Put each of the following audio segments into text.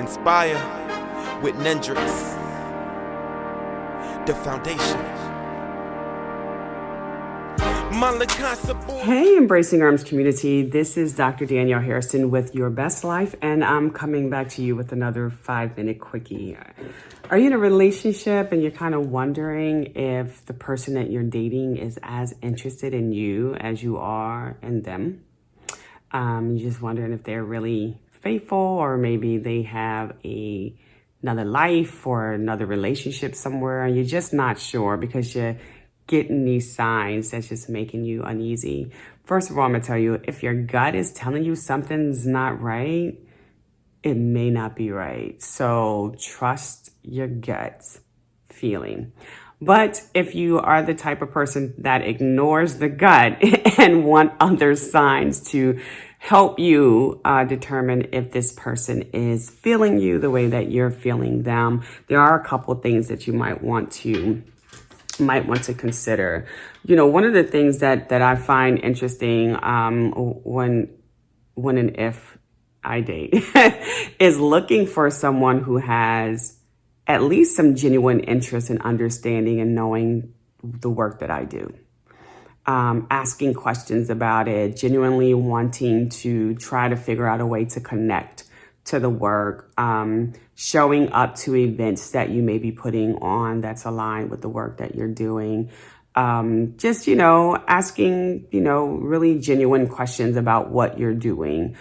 Inspire with Nendrix, the foundation. Hey, Embracing Arms community. This is Dr. Danielle Harrison with Your Best Life, and I'm coming back to you with another 5-minute quickie. Are you in a relationship and you're kind of wondering if the person that you're dating is as interested in you as you are in them? You're just wondering if they're really faithful, or maybe they have another life or another relationship somewhere, and you're just not sure because you're getting these signs that's just making you uneasy. First of all, I'm gonna tell you, if your gut is telling you something's not right, it may not be right. So trust your gut feeling. But if you are the type of person that ignores the gut and want other signs to help you determine if this person is feeling you the way that you're feeling them, there are a couple things that you might want to consider. You know, one of the things that I find interesting when and if I date is looking for someone who has at least some genuine interest in understanding and knowing the work that I do. Asking questions about it, genuinely wanting to try to figure out a way to connect to the work, showing up to events that you may be putting on that's aligned with the work that you're doing. Just, asking, really genuine questions about what you're doing.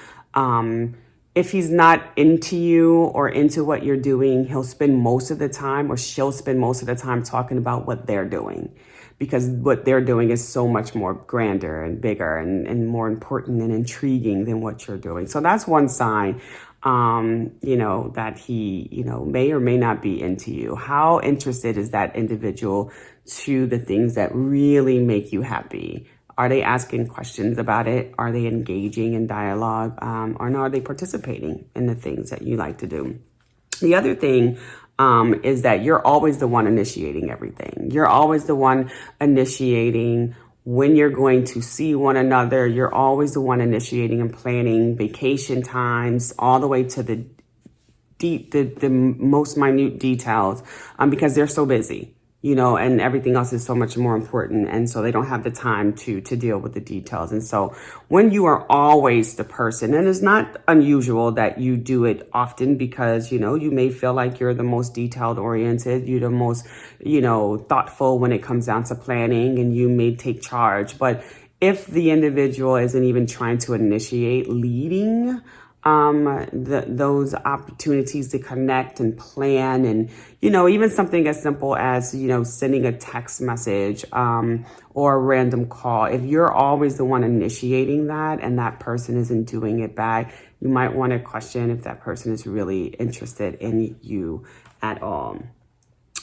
If he's not into you or into what you're doing, he'll spend most of the time, or she'll spend most of the time talking about what they're doing, because what they're doing is so much more grander and bigger and more important and intriguing than what you're doing. So that's one sign, that he, may or may not be into you. How interested is that individual to the things that really make you happy? Are they asking questions about it? Are they engaging in dialogue? Or are they participating in the things that you like to do? The other thing is that you're always the one initiating everything. You're always the one initiating when you're going to see one another. You're always the one initiating and planning vacation times, all the way to the most minute details, because they're so busy, and everything else is so much more important. And so they don't have the time to deal with the details. And so when you are always the person, and it's not unusual that you do it often, because, you may feel like you're the most detailed oriented, you're the most, thoughtful when it comes down to planning, and you may take charge. But if the individual isn't even trying to initiate leading those opportunities to connect and plan, and, even something as simple as, sending a text message, or a random call. If you're always the one initiating that and that person isn't doing it back, you might want to question if that person is really interested in you at all.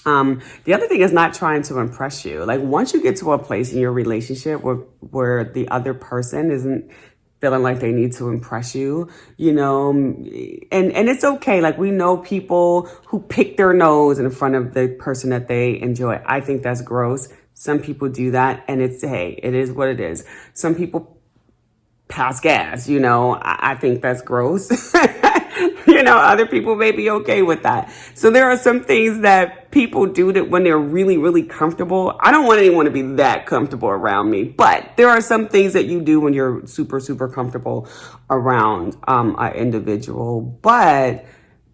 The other thing is not trying to impress you. Like, once you get to a place in your relationship where the other person isn't feeling like they need to impress you, and it's okay. Like, we know people who pick their nose in front of the person that they enjoy. I think that's gross. Some people do that, and it is what it is. Some people pass gas, I think that's gross. Other people may be okay with that. So there are some things that people do that when they're really, really comfortable. I don't want anyone to be that comfortable around me, but there are some things that you do when you're super, super comfortable around an individual. But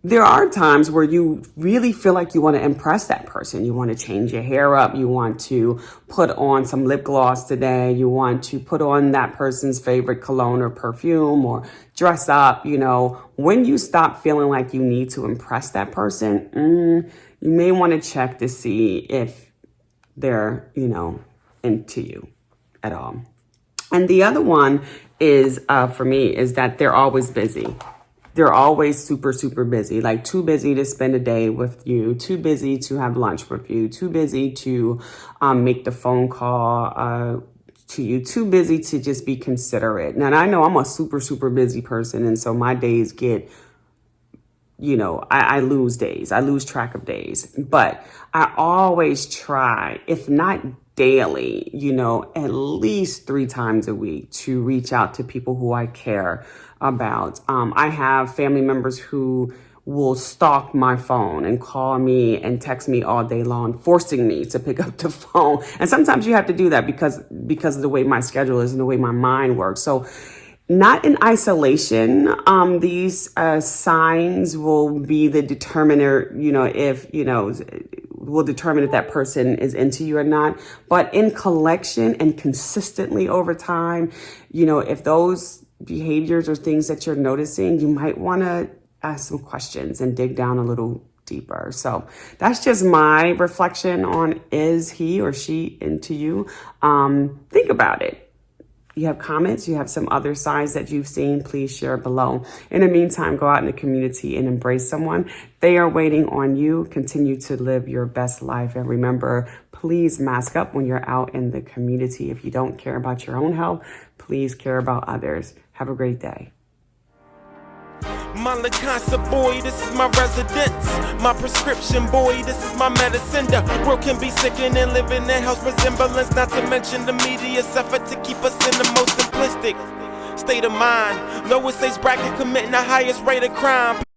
there are times where you really feel like you want to impress that person. You want to change your hair up. You want to put on some lip gloss today. You want to put on that person's favorite cologne or perfume, or dress up. When you stop feeling like you need to impress that person, you may want to check to see if they're, into you at all. And the other one is, for me, is that they're always busy. They're always super, super busy, like too busy to spend a day with you, too busy to have lunch with you, too busy to make the phone call to you, too busy to just be considerate. Now, I know I'm a super, super busy person, and so my days get, I lose days. I lose track of days. But I always try, if not daily, at least 3 times a week, to reach out to people who I care about. I have family members who will stalk my phone and call me and text me all day long, forcing me to pick up the phone. And sometimes you have to do that because of the way my schedule is and the way my mind works. So not in isolation. These signs will be the determiner, will determine if that person is into you or not. But in collection and consistently over time, if those behaviors or things that you're noticing, you might want to ask some questions and dig down a little deeper. So that's just my reflection on, is he or she into you? Think about it. You have comments, you have some other signs that you've seen, please share below. In the meantime, go out in the community and embrace someone. They are waiting on you. Continue to live your best life. And remember, please mask up when you're out in the community. If you don't care about your own health, please care about others. Have a great day. My Lacasa boy, this is my residence. My prescription boy, this is my medicine. The world can be sickening and living in house resemblance. Not to mention the media's effort to keep us in the most simplistic state of mind. Lowest age bracket committing the highest rate of crime.